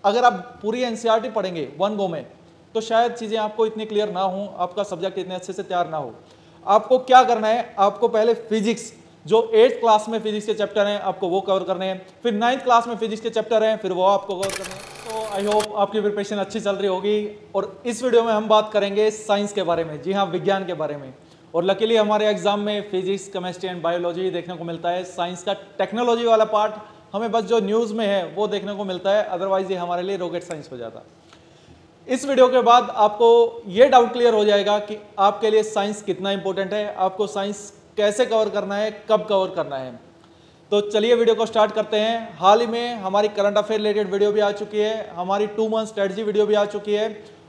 अगर आप पूरी एनसीईआरटी पढ़ेंगे वन गो में तो शायद चीज़ें आपको इतनी क्लियर ना हो, आपका सब्जेक्ट इतने अच्छे से तैयार ना हो। आपको क्या करना है, आपको पहले फिजिक्स जो 8th क्लास में फिजिक्स के चैप्टर हैं आपको वो कवर करने हैं, फिर 9th क्लास में फिजिक्स के चैप्टर हैं फिर वो आपको कवर करने हैं। तो आई होप आपकी प्रिपरेशन अच्छी चल रही होगी। और इस वीडियो में हम बात करेंगे साइंस के बारे में, जी हाँ विज्ञान के बारे में। और लकीली हमारे एग्जाम में फिजिक्स, केमिस्ट्री एंड बायोलॉजी देखने को मिलता है। साइंस का टेक्नोलॉजी वाला पार्ट हमें बस जो न्यूज़ में है वो देखने को मिलता है, अदरवाइज ये हमारे लिए रॉकेट साइंस हो जाता। इस वीडियो के बाद आपको ये डाउट क्लियर हो जाएगा कि आपके लिए साइंस कितना इंपॉर्टेंट है, आपको साइंस कैसे कवर करना है, कब कवर करना है। तो चलिए वीडियो को स्टार्ट करते हैं। हाल ही में हमारी करंट अफेयर रिलेटेड वीडियो भी आ चुकी है, हमारी 2 मंथ स्ट्रेटजी वीडियो भी आ चुकी है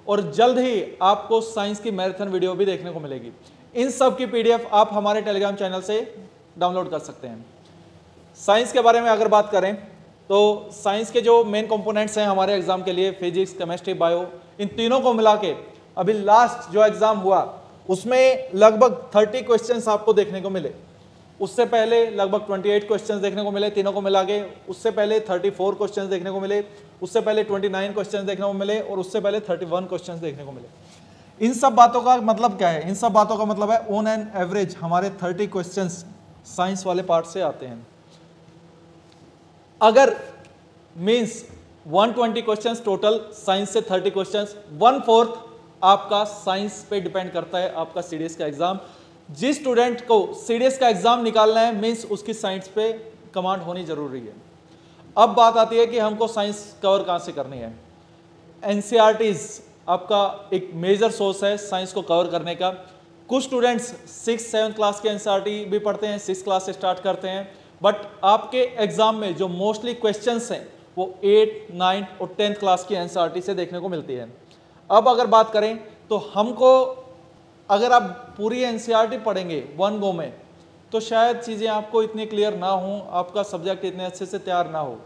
और जल्द ही आपको साइंस की मैराथन वीडियो भी देखने को मिलेगी। इन सब की पीडीएफ आप हमारे टेलीग्राम चैनल से डाउनलोड कर सकते हैं। साइंस के बारे में अगर बात करें तो साइंस के जो मेन कंपोनेंट्स हैं हमारे एग्जाम के लिए, फिजिक्स, केमिस्ट्री, बायो, इन तीनों को मिला के अभी लास्ट जो एग्जाम हुआ उसमें लगभग 30 क्वेश्चंस आपको देखने को मिले। उससे पहले लगभग 28 क्वेश्चंस देखने को मिले तीनों को मिला के। उससे पहले 34 क्वेश्चंस देखने को मिले, उससे पहले 29 क्वेश्चंस देखने को मिले और उससे पहले 31 क्वेश्चंस देखने को मिले। इन सब बातों का मतलब क्या है? इन सब बातों का मतलब है ऑन एन एवरेज हमारे 30 क्वेश्चंस साइंस वाले पार्ट से आते हैं। अगर मीन्स 120 क्वेश्चंस टोटल, साइंस से 30 क्वेश्चंस, 1/4 आपका साइंस पे डिपेंड करता है आपका सीडीएस का एग्जाम। जिस स्टूडेंट को सीडीएस का एग्जाम निकालना है मीन्स उसकी साइंस पे कमांड होनी जरूरी है। अब बात आती है कि हमको साइंस कवर कहाँ से करनी है। एनसीईआरटीज आपका एक मेजर सोर्स है साइंस को कवर करने का। कुछ स्टूडेंट्स 6th-7th क्लास के एनसीईआरटी भी पढ़ते हैं, 6th क्लास से स्टार्ट करते हैं, बट आपके एग्जाम में जो मोस्टली क्वेश्चंस हैं वो 8th, 9th और 10th क्लास की एनसीईआरटी से देखने को मिलती है। अब अगर बात करें तो हमको, अगर आप पूरी एनसीईआरटी पढ़ेंगे वन गो में तो शायद चीज़ें आपको इतनी क्लियर ना हो, आपका सब्जेक्ट इतने अच्छे से तैयार ना हो।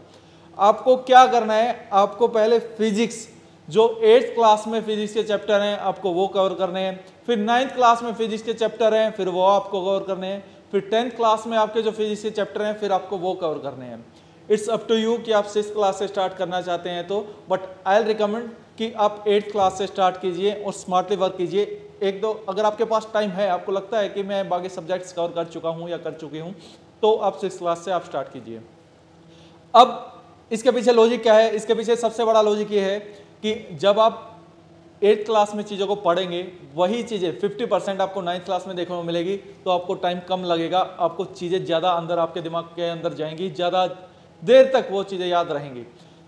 आपको क्या करना है, आपको पहले फिजिक्स जो 8th क्लास में फिजिक्स के चैप्टर हैं आपको वो कवर करने हैं, फिर 9th क्लास में फिजिक्स के चैप्टर हैं फिर वो आपको कवर करने हैं, फिर 10th क्लास में आपके जो फिजिक्स के चैप्टर हैं फिर आपको वो कवर करने हैं। इट्स अप टू यू कि आप 6th क्लास से स्टार्ट करना चाहते हैं तो, बट आई विल रिकमेंड कि आप 8th क्लास से स्टार्ट कीजिए और स्मार्टली वर्क कीजिए। एक दो अगर आपके पास टाइम है, आपको लगता है कि मैं बाकी सब्जेक्ट्स कवर कर चुका हूँ या कर चुकी हूँ, तो आप 6th क्लास से आप स्टार्ट कीजिए। अब इसके पीछे लॉजिक क्या है? इसके पीछे सबसे बड़ा लॉजिक ये है कि जब आप 8th क्लास में चीज़ों को पढ़ेंगे वही चीज़ें 50% आपको 9th क्लास में देखने को मिलेगी, तो आपको टाइम कम लगेगा, आपको चीज़ें ज़्यादा अंदर आपके दिमाग के अंदर जाएंगी, ज़्यादा देर तक वो चीज़ें याद रहेंगी।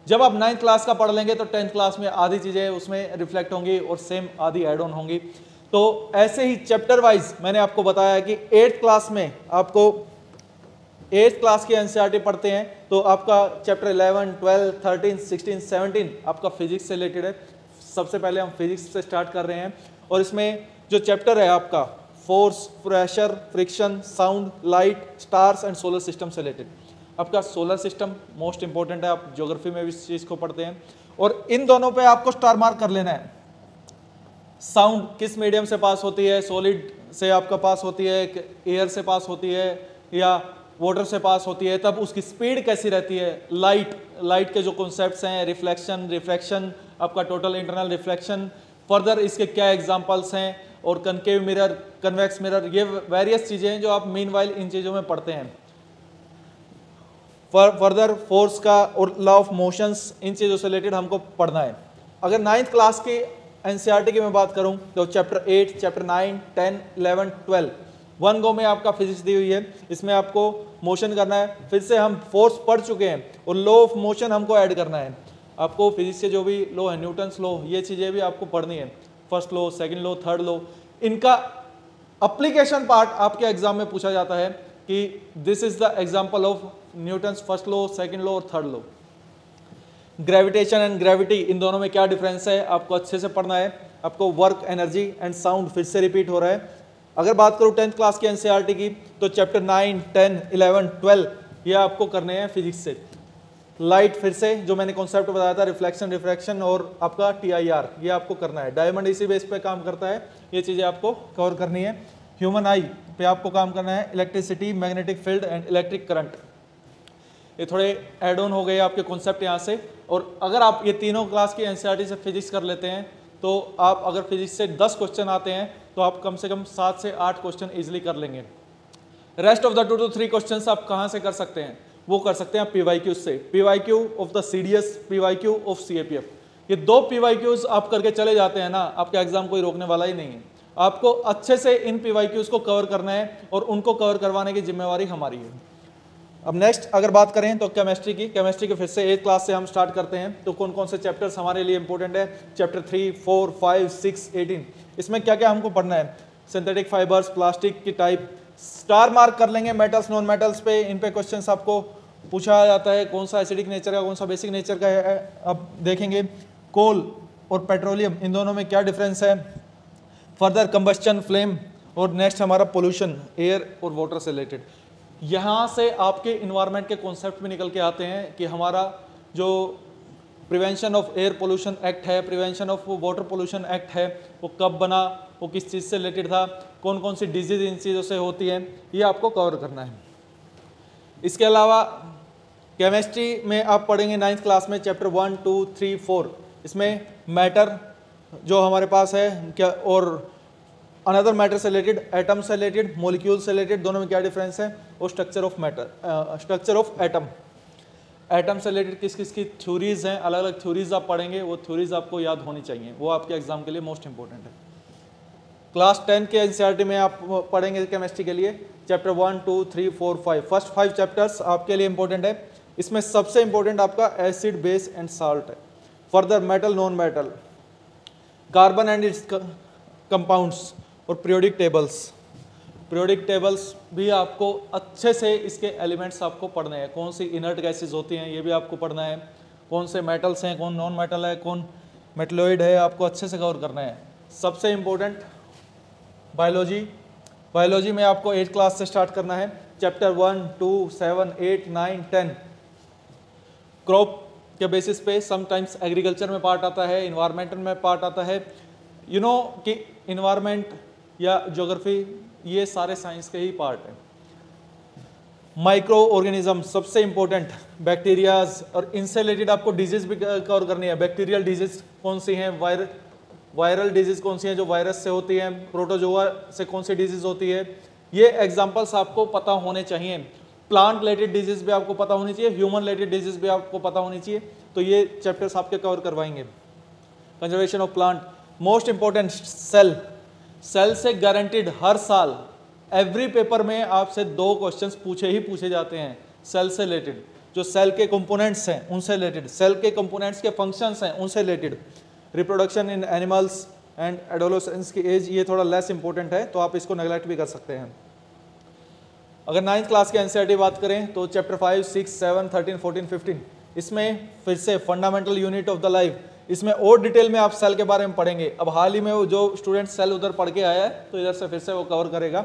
जब आप 9th क्लास का पढ़ लेंगे तो 10th क्लास में आधी चीज़ें उसमें रिफ्लेक्ट होंगी और सेम आधी एड ऑन होंगी। तो ऐसे ही चैप्टर वाइज मैंने आपको बताया कि 8th क्लास में आपको 8th क्लास की एनसीईआरटी पढ़ते हैं तो आपका चैप्टर 11, 12, 13, 16, 17 आपका फिजिक्स से रिलेटेड है। सबसे पहले हम फिजिक्स से स्टार्ट कर रहे हैं और इसमें जो चैप्टर है आपका force, pressure, friction, sound, light, stars and solar system से रिलेटेड। आपका सोलर सिस्टम मोस्ट इंपॉर्टेंट है, आप ज्योग्राफी में भी इस चीज़ को पढ़ते हैं और इन दोनों पे आपको स्टार मार्क कर लेना है। साउंड किस मीडियम से पास होती है, सॉलिड से आपका पास होती है, एयर से पास होती है या वाटर से पास होती है, तब उसकी स्पीड कैसी रहती है। लाइट के जो कॉन्सेप्ट्स हैं, रिफ्लेक्शन, रिफ्रैक्शन, आपका टोटल इंटरनल रिफ्लेक्शन, फर्दर इसके क्या एग्जांपल्स हैं और कनकेव मिरर, कन्वेक्स मिरर, ये वेरियस चीज़ें हैं जो आप मीनवाइल इन चीज़ों में पढ़ते हैं। फर्दर फोर्स का और लॉ ऑफ मोशंस, इन चीज़ों से रिलेटेड हमको पढ़ना है। अगर 9th क्लास की एनसीईआरटी की मैं बात करूं तो चैप्टर 8, चैप्टर 9, 10, 11, 12 वन गो में आपका फिजिक्स दी हुई है। इसमें आपको मोशन करना है, फिर से हम फोर्स पढ़ चुके हैं और लॉ ऑफ मोशन हमको ऐड करना है। आपको फिजिक्स के जो भी लॉ है, न्यूटन्स लॉ, ये चीज़ें भी आपको पढ़नी है। First law, second law, third law, इनका अप्लीकेशन पार्ट आपके एग्जाम में पूछा जाता है कि this is the example of Newton's first law, second law और third law. Gravitation and gravity, इन दोनों में क्या डिफरेंस है आपको अच्छे से पढ़ना है। आपको वर्क, एनर्जी एंड साउंड फिर से रिपीट हो रहा है। अगर बात करूँ 10th क्लास की एनसीईआरटी की तो चैप्टर 9, 10, 11, 12 ये आपको करने हैं फिजिक्स से। लाइट फिर से जो मैंने कॉन्सेप्ट बताया था, रिफ्लेक्शन, रिफ्रैक्शन और आपका TIR, ये आपको करना है। डायमंड इसी बेस पे काम करता है, ये चीज़ें आपको कवर करनी है। ह्यूमन आई पे आपको काम करना है, electricity, magnetic field and electric current. ये थोड़े एड ऑन हो गए आपके कॉन्सेप्ट यहाँ से। और अगर आप ये तीनों क्लास की एनसीईआरटी से फिजिक्स कर लेते हैं तो आप अगर फिजिक्स से 10 क्वेश्चन आते हैं तो आप कम से कम 7 से 8 क्वेश्चन इजीली कर लेंगे। Rest of the 2 to 3 questions आप कहाँ से कर सकते हैं, वो कर सकते हैं आप पीवाईक्यू से, PYQ of the CDS, PYQ of CAPF. ये 2 पीवाईक्यूज आप करके चले जाते हैं ना, आपका एग्जाम कोई रोकने वाला ही नहीं है। आपको अच्छे से इन पीवाईक्यूज को कवर करना है और उनको कवर करवाने की जिम्मेवारी हमारी है। अब नेक्स्ट अगर बात करें तो केमिस्ट्री की, केमिस्ट्री के फिर से 8 क्लास से हम स्टार्ट करते हैं। तो कौन कौन से चैप्टर्स हमारे लिए इंपॉर्टेंट है, चैप्टर 3, 4, 5, 6, 18, इसमें क्या क्या हमको पढ़ना है। सिंथेटिक फाइबर्स, प्लास्टिक की टाइप, स्टार मार्क कर लेंगे मेटल्स नॉन मेटल्स पे, इन पे क्वेश्चंस आपको पूछा जाता है, कौन सा एसिडिक नेचर का कौन सा बेसिक नेचर का है। अब देखेंगे कोल और पेट्रोलियम इन दोनों में क्या डिफरेंस है, फर्दर कंबस्चन, फ्लेम, और नेक्स्ट हमारा पोल्यूशन, एयर और वाटर से रिलेटेड। यहाँ से आपके इन्वायरमेंट के कॉन्सेप्ट भी निकल के आते हैं कि हमारा जो prevention of air pollution act है, prevention of water pollution act है, वो कब बना, वो किस चीज़ से रिलेटेड था, कौन कौन सी डिजीज इन चीज़ों से होती है, ये आपको कवर करना है। इसके अलावा केमिस्ट्री में आप पढ़ेंगे 9th क्लास में चैप्टर 1, 2, 3, 4, इसमें मैटर जो हमारे पास है क्या, और अनदर मैटर से रिलेटेड, एटम से रिलेटेड, मॉलिक्यूल से रिलेटेड, दोनों में क्या डिफरेंस है, और structure of matter, structure of atom, atom से रिलेटेड किस किस की थ्योरीज हैं, अलग अलग थ्योरीज आप पढ़ेंगे, वो थ्योरीज आपको याद होनी चाहिए, वो आपके एग्जाम के लिए मोस्ट इंपॉर्टेंट है। क्लास 10 के एनसीईआरटी में आप पढ़ेंगे केमिस्ट्री के लिए चैप्टर 1, 2, 3, 4, 5, फर्स्ट 5 चैप्टर्स आपके लिए इंपॉर्टेंट है। इसमें सबसे इंपॉर्टेंट आपका एसिड, बेस एंड साल्ट है, further metal, non metal, carbon and it's compounds, और पीरियोडिक टेबल्स। पीरियोडिक टेबल्स भी आपको अच्छे से, इसके एलिमेंट्स आपको पढ़ने हैं, कौन सी इनर्ट गैसेज होती हैं ये भी आपको पढ़ना है, कौन से मेटल्स हैं, कौन नॉन मेटल है, कौन मेटलॉइड है, आपको अच्छे से कवर करना है। सबसे इम्पोर्टेंट बायोलॉजी, बायोलॉजी में आपको 8 क्लास से स्टार्ट करना है, चैप्टर 1, 2, 7, 8, 9, 10। क्रॉप के बेसिस पे समटाइम्स एग्रीकल्चर में पार्ट आता है, इन्वायरमेंटल में पार्ट आता है, यू नो कि इन्वायरमेंट या ज्योग्राफी ये सारे साइंस के ही पार्ट हैं। माइक्रो ऑर्गेनिज्म सबसे इंपॉर्टेंट, बैक्टीरियाज, और इनसे रिलेटेड आपको डिजीज भी कवर करनी है। बैक्टीरियल डिजीज कौन सी हैं, वायरल डिजीज कौन सी हैं जो वायरस से होती हैं, प्रोटोजोआ से कौन सी डिजीज होती है, ये एग्जाम्पल्स आपको पता होने चाहिए। प्लांट रिलेटेड डिजीज भी आपको पता होनी चाहिए, ह्यूमन रिलेटेड डिजीज भी आपको पता होनी चाहिए, तो ये चैप्टर्स आपके कवर करवाएंगे। Conservation of plant, most important cell, cell से गारंटीड हर साल एवरी पेपर में आपसे 2 क्वेश्चंस पूछे ही पूछे जाते हैं सेल से रिलेटेड, जो सेल के कंपोनेंट्स हैं उनसे रिलेटेड, सेल के कंपोनेंट्स के फंक्शंस हैं उनसे related. Reproduction in animals and adolescence की एज, ये थोड़ा लेस इंपॉर्टेंट है तो आप इसको नेग्लेक्ट भी कर सकते हैं। अगर 9th क्लास के एनसीईआरटी बात करें तो चैप्टर 5, 6, 7, 13, 14, 15, इसमें फिर से fundamental unit of the life, इसमें और डिटेल में आप सेल के बारे में पढ़ेंगे। अब हाल ही में वो जो स्टूडेंट सेल उधर पढ़ के आया है तो इधर से फिर से वो कवर करेगा।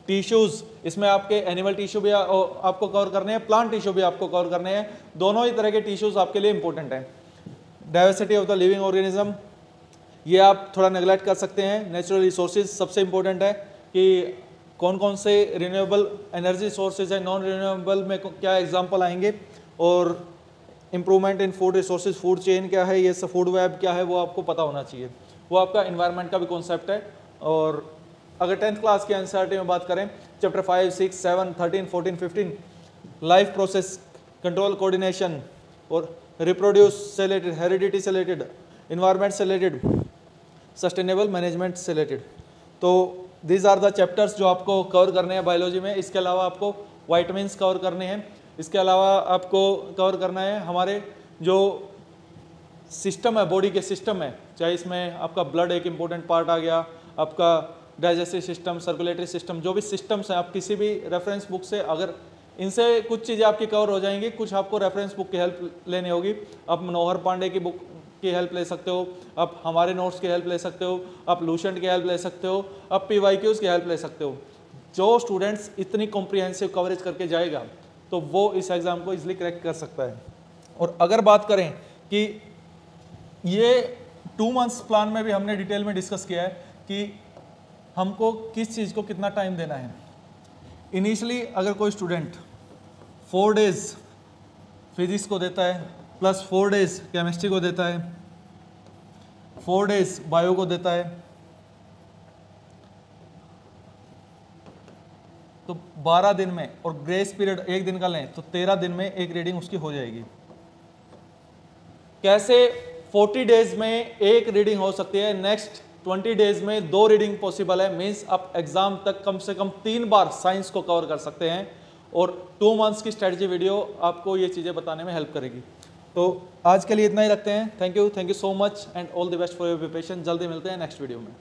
टिश्यूज़, इसमें आपके एनिमल टिश्यू भी आपको कवर करने हैं, प्लांट टिश्यू भी आपको कवर करने हैं, दोनों ही तरह के टिश्यूज़ आपके लिए इंपॉर्टेंट हैं। Diversity of the living organism, ये आप थोड़ा नेग्लेक्ट कर सकते हैं। नेचुरल रिसोर्सेज सबसे इंपॉर्टेंट है कि कौन कौन से रिन्यूएबल एनर्जी सोर्सेज है, नॉन रिन्यूएबल में क्या एग्जांपल आएंगे, और improvement in food resources, food chain क्या है, ये सब फूड वेब क्या है, वो आपको पता होना चाहिए। वो आपका इन्वायरमेंट का भी कॉन्सेप्ट है। और अगर 10th क्लास के एनसीईआरटी में बात करें chapter 5, 6, 7, 13, 14, 15, life process control coordination और रिप्रोड्यूस से रिलेटेड, हेरिडिटी से रिलेटेड, इन्वायरमेंट से रिलेटेड, सस्टेनेबल मैनेजमेंट से रिलेटेड, तो दीज आर द चैप्टर्स जो आपको कवर करने हैं बायोलॉजी में। इसके अलावा आपको वाइटामिन्स कवर करने हैं, इसके अलावा आपको कवर करना है हमारे जो सिस्टम है, बॉडी के सिस्टम है, चाहे इसमें आपका ब्लड एक इम्पोर्टेंट पार्ट आ गया, आपका डाइजेस्टिव सिस्टम, सर्कुलेटरी सिस्टम, जो भी सिस्टम्स हैं, आप किसी भी रेफरेंस बुक से, अगर इनसे कुछ चीज़ें आपकी कवर हो जाएंगी, कुछ आपको रेफरेंस बुक की हेल्प लेनी होगी। आप मनोहर पांडे की बुक की हेल्प ले सकते हो, आप हमारे नोट्स की हेल्प ले सकते हो, आप लूसेंट की हेल्प ले सकते हो, आप पीवाईक्यूज़ की हेल्प ले सकते हो। जो स्टूडेंट्स इतनी कॉम्प्रिहेंसिव कवरेज करके जाएगा तो वो इस एग्ज़ाम को इजीली क्रैक कर सकता है। और अगर बात करें कि ये 2 मंथ्स प्लान में भी हमने डिटेल में डिस्कस किया है कि हमको किस चीज़ को कितना टाइम देना है। इनिशियली अगर कोई स्टूडेंट 4 डेज फिजिक्स को देता है, प्लस 4 डेज केमिस्ट्री को देता है, 4 डेज बायो को देता है, तो 12 दिन में, और ग्रेस पीरियड 1 दिन का लें तो 13 दिन में एक रीडिंग उसकी हो जाएगी। कैसे 40 डेज में एक रीडिंग हो सकती है, नेक्स्ट 20 डेज में 2 रीडिंग पॉसिबल है, मीन्स आप एग्जाम तक कम से कम 3 बार साइंस को कवर कर सकते हैं, और 2 मंथ्स की स्ट्रेटजी वीडियो आपको ये चीज़ें बताने में हेल्प करेगी। तो आज के लिए इतना ही रखते हैं। Thank you so much and all the best for your preparation. जल्दी मिलते हैं नेक्स्ट वीडियो में।